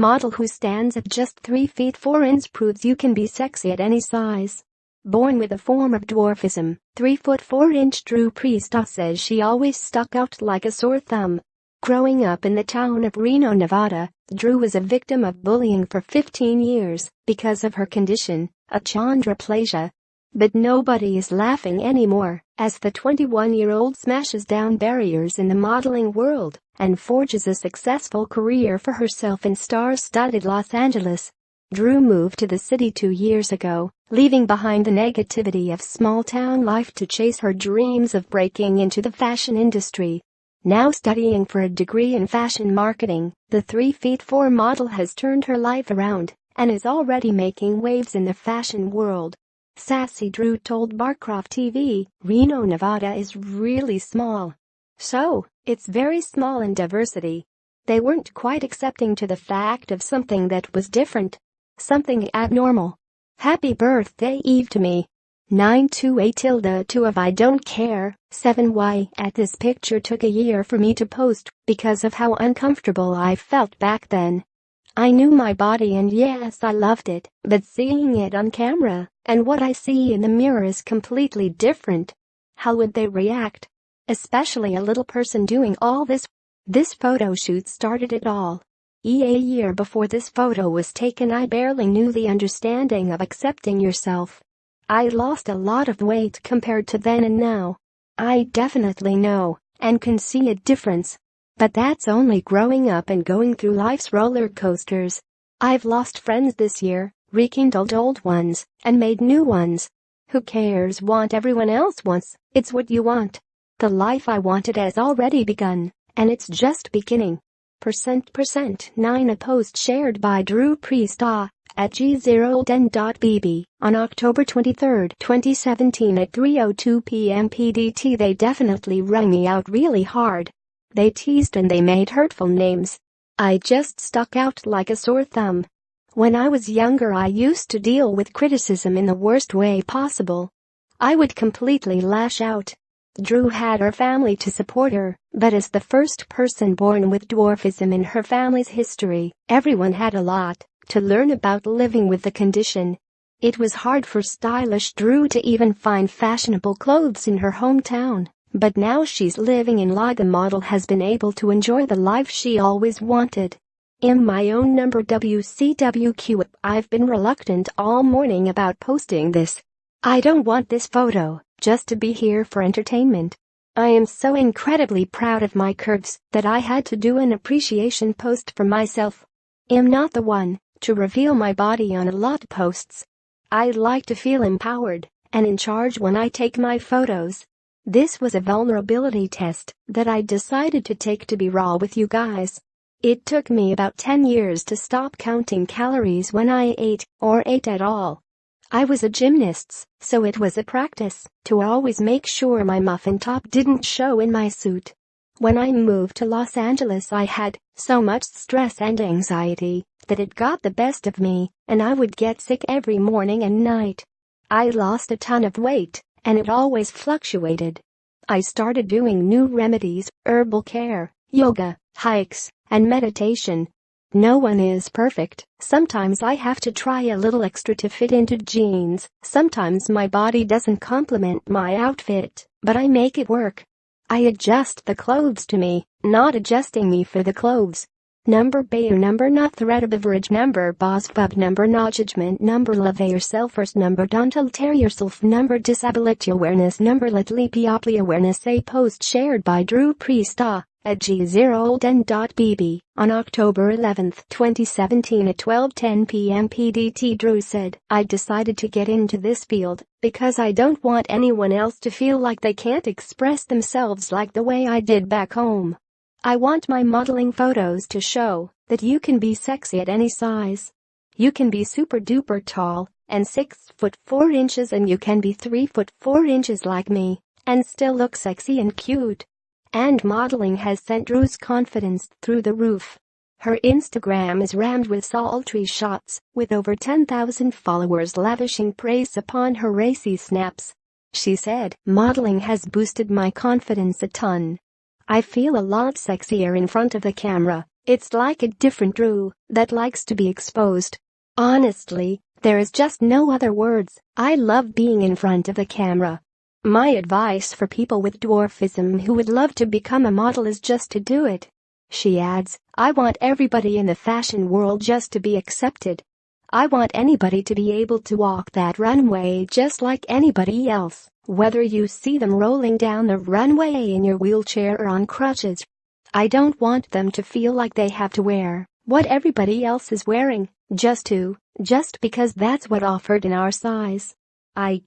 model who stands at just 3 feet 4 inches proves you can be sexy at any size. Born with a form of dwarfism, 3 foot 4 inch Drew Priestov says she always stuck out like a sore thumb. Growing up in the town of Reno, Nevada, Drew was a victim of bullying for 15 years because of her condition, achondroplasia. But nobody is laughing anymore as the 21-year-old smashes down barriers in the modeling world and forges a successful career for herself in star-studded Los Angeles. Drew moved to the city 2 years ago, leaving behind the negativity of small-town life to chase her dreams of breaking into the fashion industry. Now studying for a degree in fashion marketing, the 3 feet 4 model has turned her life around and is already making waves in the fashion world. Sassy Drew told Barcroft TV, "Reno, Nevada is really small. So, it's very small in diversity. They weren't quite accepting to the fact of something that was different. Something abnormal. Happy birthday Eve to me. 928-2 of I don't care, 7Y at this picture took a year for me to post because of how uncomfortable I felt back then. I knew my body and yes, I loved it, but seeing it on camera and what I see in the mirror is completely different. How would they react? Especially a little person doing all this." This photo shoot started it all. A year before this photo was taken, I barely knew the understanding of accepting yourself. I lost a lot of weight compared to then and now. I definitely know and can see a difference. But that's only growing up and going through life's roller coasters. I've lost friends this year, rekindled old ones, and made new ones. Who cares what everyone else wants? It's what you want. The life I wanted has already begun, and it's just beginning. %9 A post shared by Drew Priestov at g010.bb on October 23, 2017 at 3:02 p.m. PDT. They definitely rung me out really hard. They teased and they made hurtful names. I just stuck out like a sore thumb. When I was younger, I used to deal with criticism in the worst way possible. I would completely lash out. Drew had her family to support her, but as the first person born with dwarfism in her family's history, everyone had a lot to learn about living with the condition. It was hard for stylish Drew to even find fashionable clothes in her hometown, but now she's living in La. The model has been able to enjoy the life she always wanted. In my own number WCWQ, I've been reluctant all morning about posting this. I don't want this photo just to be here for entertainment. I am so incredibly proud of my curves that I had to do an appreciation post for myself. I'm not the one to reveal my body on a lot of posts. I like to feel empowered and in charge when I take my photos. This was a vulnerability test that I decided to take to be raw with you guys. It took me about 10 years to stop counting calories when I ate or ate at all. I was a gymnast, so it was a practice to always make sure my muffin top didn't show in my suit. When I moved to Los Angeles, I had so much stress and anxiety that it got the best of me, and I would get sick every morning and night. I lost a ton of weight, and it always fluctuated. I started doing new remedies, herbal care, yoga, hikes, and meditation. No one is perfect. Sometimes I have to try a little extra to fit into jeans. Sometimes my body doesn't complement my outfit, but I make it work. I adjust the clothes to me, not adjusting me for the clothes. Number Bayer, number not threat of average, number boss bub, number no judgment, number love yourself first, number don't alter yourself, number disability awareness, number let lepioply awareness. A post shared by Drew Priestov at g010.bb on October 11, 2017 at 12:10 p.m. PDT. Drew said, "I decided to get into this field because I don't want anyone else to feel like they can't express themselves like the way I did back home. I want my modeling photos to show that you can be sexy at any size. You can be super duper tall and 6 foot 4 inches, and you can be 3 foot 4 inches like me and still look sexy and cute." And modeling has sent Drew's confidence through the roof. Her Instagram is rammed with sultry shots, with over 10,000 followers lavishing praise upon her racy snaps. She said, "Modeling has boosted my confidence a ton. I feel a lot sexier in front of the camera. It's like a different Drew that likes to be exposed. Honestly, there is just no other words. I love being in front of the camera. My advice for people with dwarfism who would love to become a model is just to do it. She adds, I want everybody in the fashion world just to be accepted. I want anybody to be able to walk that runway just like anybody else, whether you see them rolling down the runway in your wheelchair or on crutches. I don't want them to feel like they have to wear what everybody else is wearing just because that's what offered in our size. I